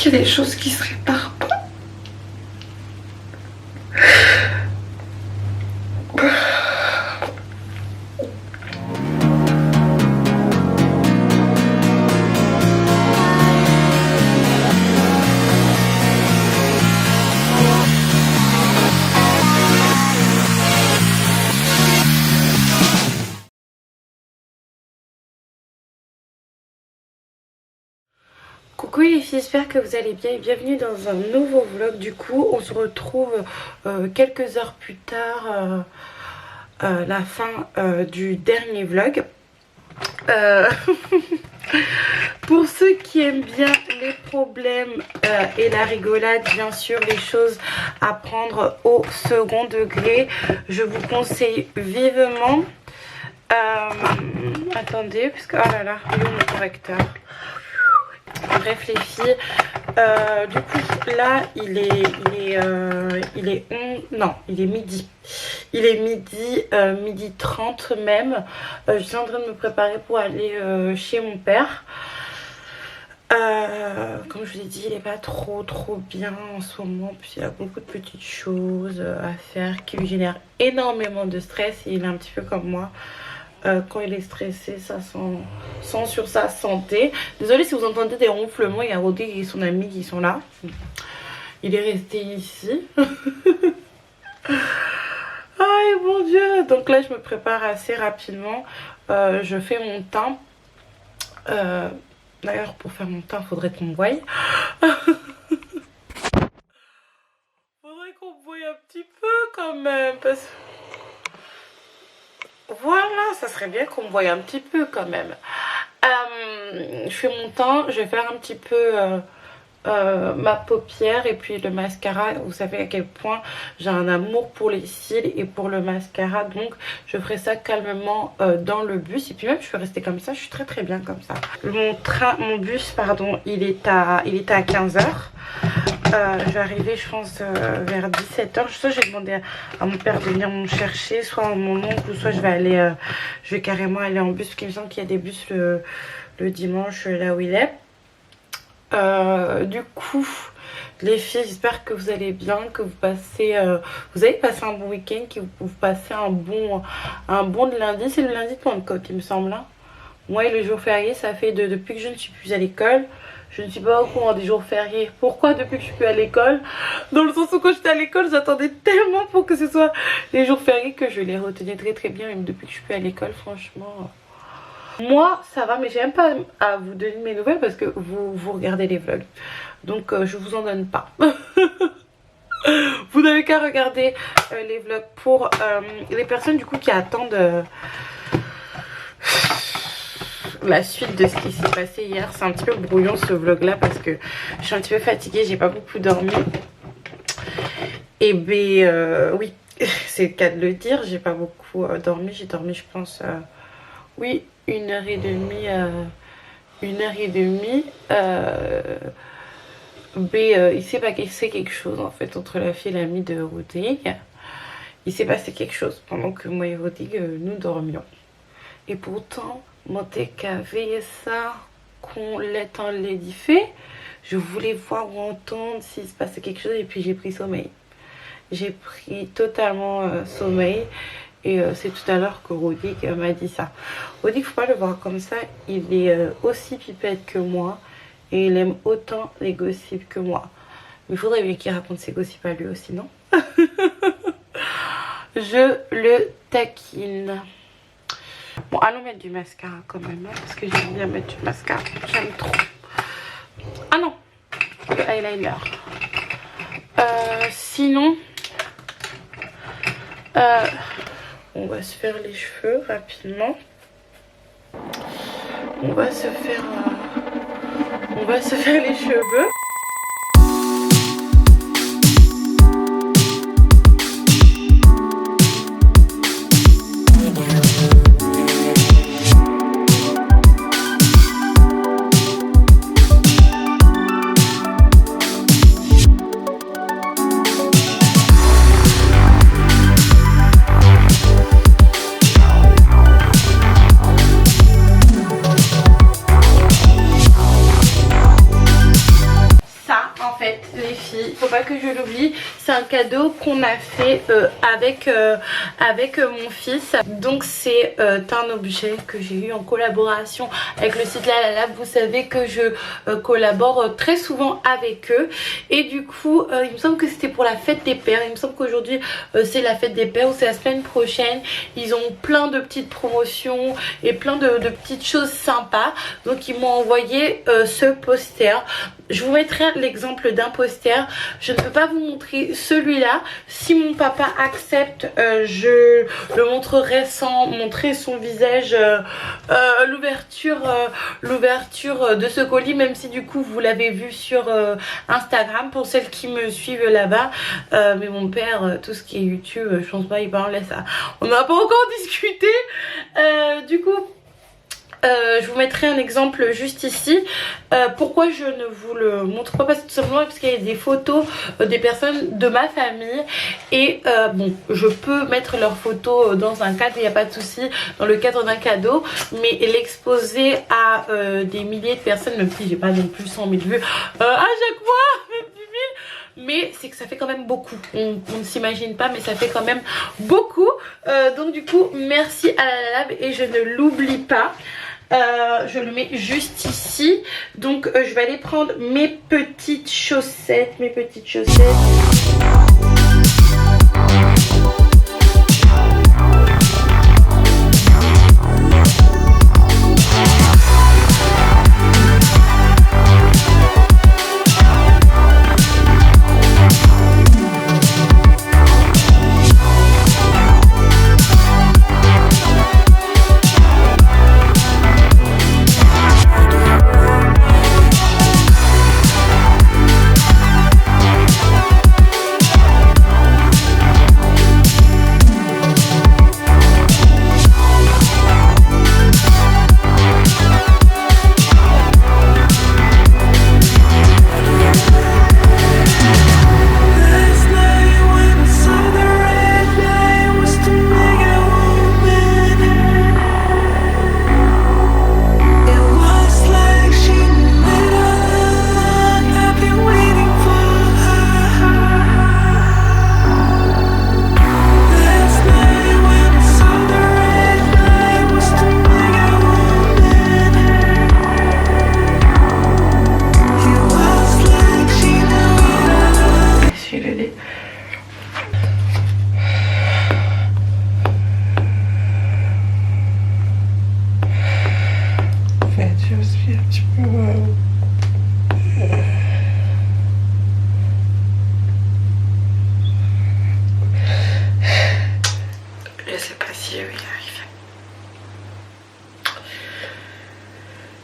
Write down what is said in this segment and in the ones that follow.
qu'il y a des choses qui se réparent pas. Coucou les filles, j'espère que vous allez bien et bienvenue dans un nouveau vlog. Du coup, on se retrouve quelques heures plus tard, la fin du dernier vlog. Pour ceux qui aiment bien les problèmes et la rigolade, bien sûr, les choses à prendre au second degré, je vous conseille vivement. Attendez, parce que oh là là, il est où mon correcteur? Bref les filles, du coup là il est midi. Il est midi 30 même. Je suis en train de me préparer pour aller chez mon père. Comme je vous l'ai dit, il n'est pas trop bien en ce moment, puis il y a beaucoup de petites choses à faire qui lui génèrent énormément de stress et il est un petit peu comme moi. Quand il est stressé, ça sent sur sa santé. Désolée si vous entendez des ronflements, il y a Rodé et son ami qui sont là. Il est resté ici. Aïe mon dieu. Donc là je me prépare assez rapidement. Je fais mon teint. D'ailleurs pour faire mon teint il faudrait qu'on me voie. Faudrait qu'on me voie un petit peu quand même. Parce que voilà, ça serait bien qu'on me voie un petit peu quand même. Je fais mon teint, je vais faire un petit peu ma paupière et puis le mascara. Vous savez à quel point j'ai un amour pour les cils et pour le mascara. Donc je ferai ça calmement dans le bus. Et puis même je peux rester comme ça, je suis très bien comme ça. Mon bus, pardon, il était à 15h. Je vais arriver je pense vers 17h. Soit j'ai demandé à mon père de venir me chercher, soit à mon oncle, ou soit je vais carrément aller en bus, parce qu'il me semble qu'il y a des bus le dimanche là où il est. Du coup les filles, j'espère que vous allez bien, que vous avez passé un bon week-end, que vous passez un bon de lundi. C'est le lundi de Pentecôte il me semble hein. Moi et le jour férié, ça fait depuis que je ne suis plus à l'école. Je ne suis pas au courant des jours fériés. Pourquoi depuis que je suis plus à l'école? Dans le sens où quand j'étais à l'école, j'attendais tellement pour que ce soit les jours fériés que je les retenais très bien. Même depuis que je suis plus à l'école, franchement. Moi, ça va, mais j'ai même pas à vous donner mes nouvelles parce que vous regardez les vlogs. Donc, je vous en donne pas. Vous n'avez qu'à regarder les vlogs pour les personnes du coup qui attendent... la suite de ce qui s'est passé hier. C'est un petit peu brouillon ce vlog là parce que je suis un petit peu fatiguée, j'ai pas beaucoup dormi. Et ben oui, c'est le cas de le dire, j'ai pas beaucoup dormi. J'ai dormi je pense oui 1h30 il s'est passé quelque chose en fait entre la fille et l'amie de Rodrigue. Il s'est passé quelque chose pendant que moi et Rodrigue nous dormions. Et pourtant Monteka veillé ça qu'on l'ait en l'édifié. Je voulais voir ou entendre s'il se passait quelque chose et puis j'ai pris sommeil. J'ai pris totalement sommeil et c'est tout à l'heure que Rodrigue m'a dit ça. Rodrigue, faut pas le voir comme ça, il est aussi pipette que moi et il aime autant les gossips que moi. Mais il faudrait bien qu'il raconte ses gossips à lui aussi, non? Je le taquine. Bon, allons mettre du mascara quand même, hein, parce que j'aime bien mettre du mascara. J'aime trop. Ah non, le eyeliner. Sinon, on va se faire les cheveux rapidement. On va se faire les cheveux. faut pas que je l'oublie. C'est un cadeau qu'on a fait avec mon fils. Donc c'est un objet que j'ai eu en collaboration avec le site Lalala. Vous savez que je collabore très souvent avec eux. Et du coup, il me semble que c'était pour la fête des pères. Il me semble qu'aujourd'hui c'est la fête des pères ou c'est la semaine prochaine. Ils ont plein de petites promotions et plein de petites choses sympas. Donc ils m'ont envoyé ce poster. Je vous mettrai l'exemple d'un poster. Je ne peux pas vous montrer celui-là. Si mon papa accepte, je le montrerai sans montrer son visage, l'ouverture de ce colis, même si du coup vous l'avez vu sur Instagram pour celles qui me suivent là-bas. Mais mon père, tout ce qui est YouTube, je pense pas il parle ça. On n'a pas encore discuté. Du coup, je vous mettrai un exemple juste ici. Pourquoi je ne vous le montre pas? Parce que tout simplement parce qu'il y a des photos des personnes de ma famille. Et bon, je peux mettre leurs photos dans un cadre, il n'y a pas de souci, dans le cadre d'un cadeau. Mais l'exposer à des milliers de personnes, même si j'ai pas non plus 100 000 vues à chaque fois, même 10 000. Mais c'est que ça fait quand même beaucoup. On ne s'imagine pas, mais ça fait quand même beaucoup. Donc du coup, merci à la Lab et je ne l'oublie pas. Je le mets juste ici. Donc je vais aller prendre mes petites chaussettes.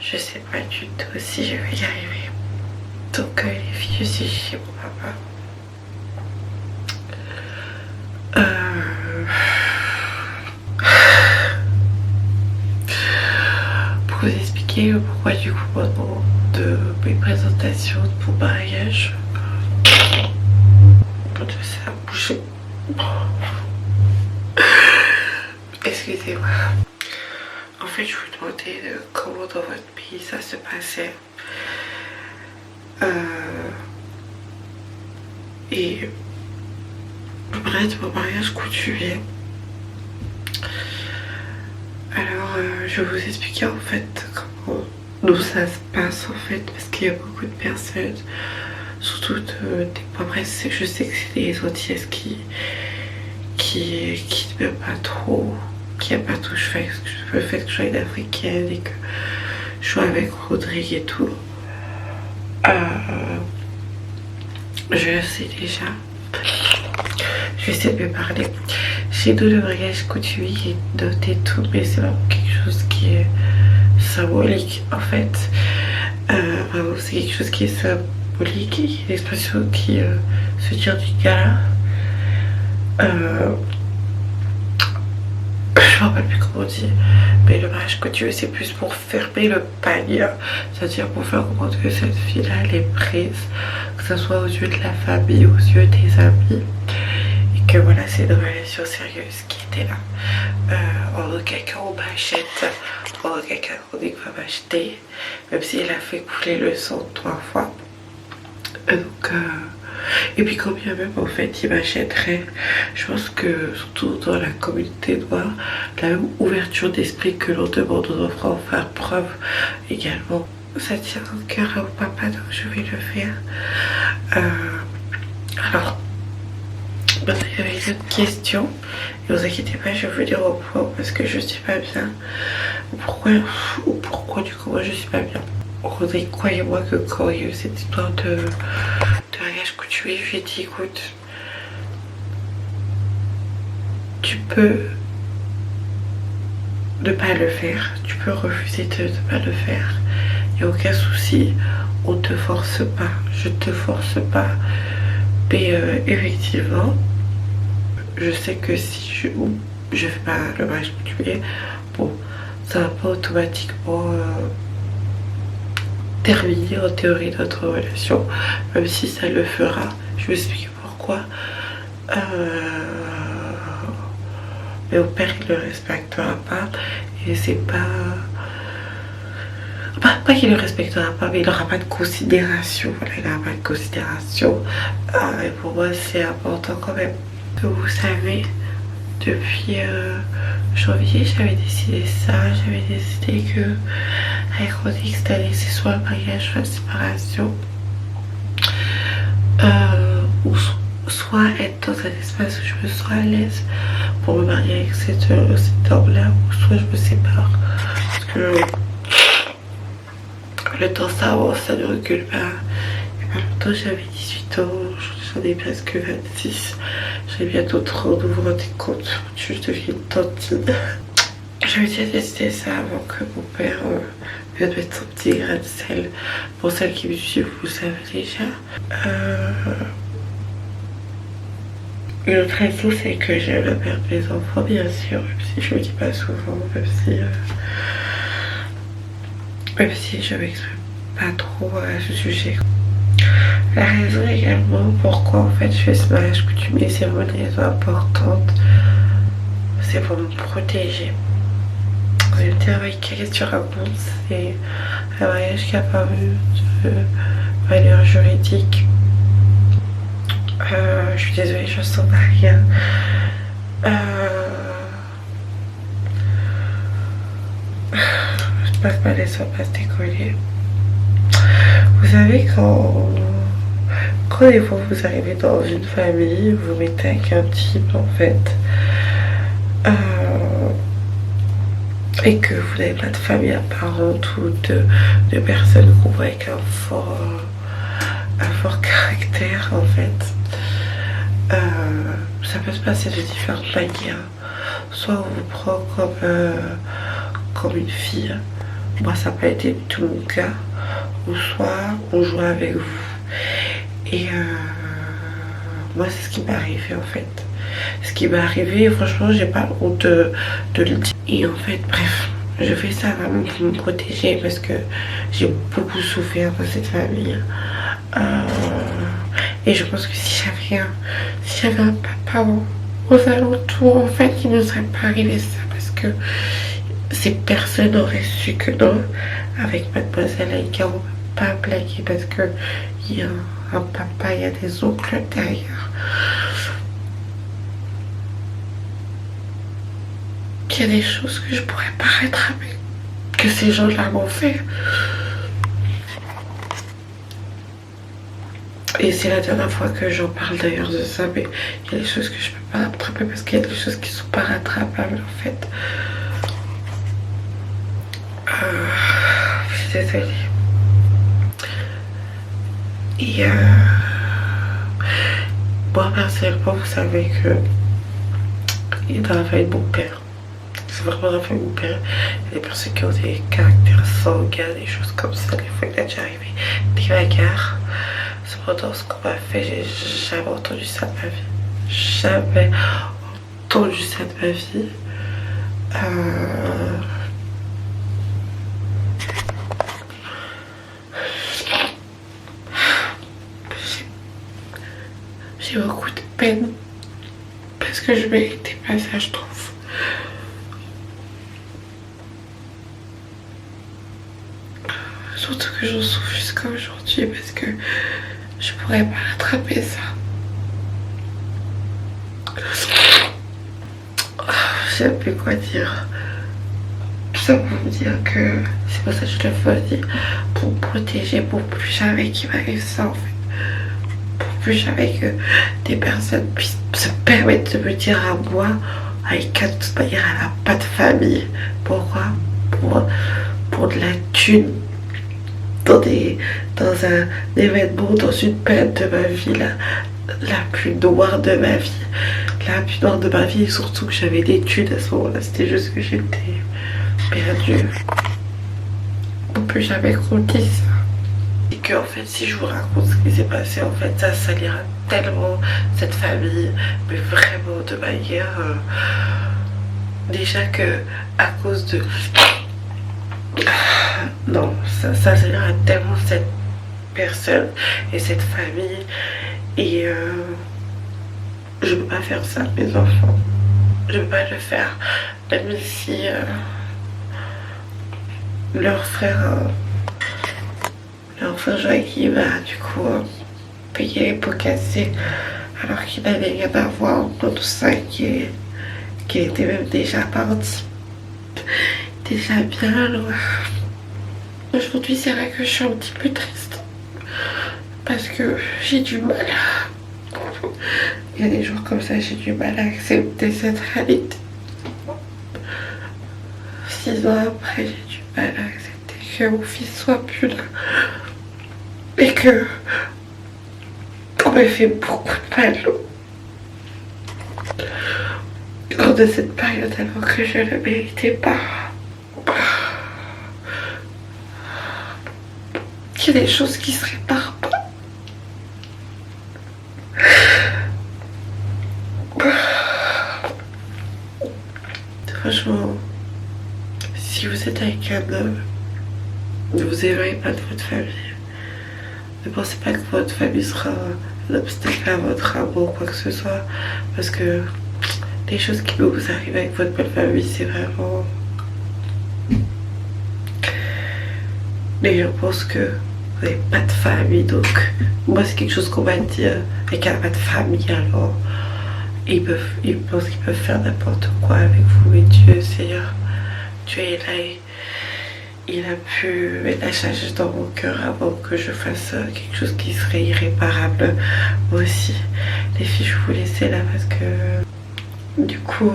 Je sais pas du tout si je vais y arriver. Donc les filles, je suis chez mon papa. Pour vous expliquer pourquoi du coup pendant de mes présentations pour mariage, ça a bougé. Excusez-moi. En fait, je vous demandais comment dans votre pays ça se passait. Et bref, mon mariage coutumier. Alors, je vais vous expliquer en fait d'où ça se passe en fait, parce qu'il y a beaucoup de personnes, surtout des bref, je sais que c'est des Antillaises qui ne m'aiment pas trop, qui n'aiment pas tout le fait que je sois une africaine et que je sois avec Rodrigue et tout. Je sais déjà. Je sais me parler. Chez nous, le mariage coutumier est noté tout, mais c'est vraiment quelque chose qui est symbolique en fait. C'est quelque chose qui est symbolique, une expression qui se tire du gala. Je me rappelle plus comment on dit, mais le mariage coutumier c'est plus pour fermer le panier, c'est-à-dire pour faire comprendre que cette fille-là elle est prise, que ce soit aux yeux de la famille, aux yeux des amis, et que voilà, c'est une relation sérieuse qui était là. En aucun cas on m'achète, en aucun cas on dit qu'on va m'acheter, même si elle a fait couler le sang 3 fois. Donc Et puis quand bien même en fait il m'achèterait, je pense que surtout dans la communauté noire, la même ouverture d'esprit que l'on demande aux enfants de faire preuve également. Ça tient au cœur à mon papa, donc je vais le faire. Alors, maintenant il y avait une autre question. Et vous inquiétez pas, je vais vous dire au point parce que je suis pas bien. Pourquoi du coup moi je suis pas bien. Rodrigue, croyez-moi que quand il y a eu cette histoire de mariage coutumier, je lui ai dit écoute, tu peux ne pas le faire, tu peux refuser de ne pas le faire, il n'y a aucun souci, on te force pas, je te force pas, mais effectivement, je sais que si je fais pas le mariage coutumier, bon, ça va pas automatiquement terminer en théorie notre relation, même si ça le fera. Je vais expliquer pourquoi. Mais au père il le respectera pas et c'est pas qu'il le respectera pas, mais il n'aura pas de considération. Voilà, il n'aura pas de considération. Et pour moi c'est important quand même que vous savez. Depuis janvier j'avais décidé ça, j'avais décidé que avec Rodrigue cette année c'est soit le mariage soit la séparation, ou soit être dans un espace où je me sens à l'aise pour me marier avec cet homme là, ou soit je me sépare parce que le temps ça avance, ça ne recule pas. Il y a pas longtemps j'avais 18 ans, j'en ai presque 26, j'ai bientôt 30, vous vous rendez compte, je deviens une tantine. J'avais déjà décidé ça avant que mon père vienne mettre son petit grain de sel. Pour celles qui me suivent, vous le savez déjà. Une autre raison, c'est que j'aime la mère de mes enfants, bien sûr, même si je le dis pas souvent, même si je m'exprime pas trop à ce sujet. La raison également pourquoi en fait je fais ce mariage coutumier, c'est vraiment une raison importante, c'est pour me protéger. Vous allez me dire, avec qu'est-ce que tu racontes? C'est un mariage qui a pas eu de valeur juridique. Je suis désolée, je sens pas rien. J'espère que ma laisse va pas se décoller. Vous savez, quand des fois vous arrivez dans une famille, vous mettez avec un type en fait, et que vous n'avez pas de famille apparente ou de personnes qu'on voit avec un fort caractère en fait, ça peut se passer de différentes manières. Soit on vous prend comme une fille, moi ça n'a pas été tout mon cas, ou soit on joue avec vous. Et moi c'est ce qui m'est arrivé en fait. Ce qui m'est arrivé, franchement j'ai pas honte de le dire. Et en fait bref, je fais ça vraiment pour me protéger parce que j'ai beaucoup souffert dans cette famille. Et je pense que si j'avais un papa aux alentours en fait, il ne serait pas arrivé ça, parce que ces personnes auraient su que non, avec mademoiselle Aïka on ne peut pas blaguer parce que il y a un papa, il y a des oncles derrière. Il y a des choses que je pourrais pas rattraper, que ces gens-là m'ont fait. Et c'est la dernière fois que j'en parle d'ailleurs de ça, mais il y a des choses que je peux pas rattraper parce qu'il y a des choses qui sont pas rattrapables en fait. Je suis désolée. Et moi personnellement, vous savez que il est dans la famille de mon père. C'est vraiment dans la famille de mon père. Il y a des personnes qui ont des caractères sanguins, des choses comme ça. Des fois il a déjà arrivé des bagarres. Cependant, ce qu'on m'a fait, j'ai jamais entendu ça de ma vie. Jamais entendu ça de ma vie. J'ai beaucoup de peine parce que je méritais pas ça, je trouve. Surtout que j'en souffre jusqu'à aujourd'hui parce que Je pourrais pas rattraper ça. Je sais plus quoi dire. Tout ça pour vous dire que c'est pour ça que je le faisais. Pour me protéger, pour plus jamais qu'il m'arrive ça en fait. Pour plus jamais que des personnes puissent se permettre de me dire à moi, Aïka, de toute manière, elle n'a pas de famille. Pourquoi? Pour de la thune. Dans un événement, dans une période de ma vie, la plus noire de ma vie. La plus noire de ma vie, et surtout que j'avais des thunes à ce moment-là. C'était juste que j'étais perdue. On peut jamais compter ça. Et que en fait, si je vous raconte ce qui s'est passé, en fait, ça salira tellement cette famille, mais vraiment de manière... déjà que à cause de... Non, ça salira tellement cette personne et cette famille. Et je peux pas faire ça, mes enfants. Je peux pas le faire. Même si leur frère Joachim a du coup payé les pots cassés alors qu'il n'avait rien à voir dans tout ça, qu'il était même déjà parti. Déjà bien loin. Aujourd'hui, c'est vrai que je suis un petit peu triste parce que j'ai du mal. Il y a des jours comme ça, j'ai du mal à accepter cette réalité. 6 ans après, j'ai du mal à accepter que mon fils soit plus là. Et que on m'a fait beaucoup de mal lors de cette période alors que je ne le méritais pas. Il y a des choses qui se réparent pas. Franchement, si vous êtes avec un homme, ne vous éloignez pas de votre famille. Ne pensez pas que votre famille sera un obstacle à votre amour ou quoi que ce soit. Parce que les choses qui peuvent vous arriver avec votre belle famille, c'est vraiment... Mais je pense que vous n'avez pas de famille, donc moi c'est quelque chose qu'on m'a dit, et qu'elle n'a pas de famille, alors ils pensent qu'ils peuvent faire n'importe quoi avec vous. Mais Dieu, Seigneur, Dieu est là, il a pu mettre la charge dans mon cœur avant que je fasse quelque chose qui serait irréparable. Moi aussi, les filles, je vous laissais là parce que du coup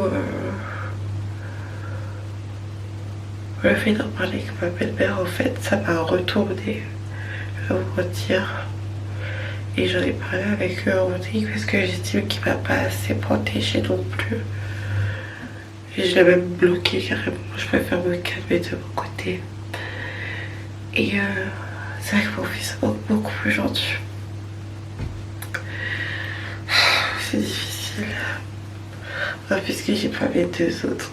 le fait d'en parler avec ma belle-mère, en fait, ça m'a retourné le mentir. Et j'en ai parlé avec eux en dit parce que j'estime qu'il m'a pas assez protégée non plus. Et je l'ai même bloqué carrément. Je préfère me calmer de mon côté. Et c'est vrai que mon fils est beaucoup plus gentil. C'est difficile. Puisque j'ai pas mes 2 autres.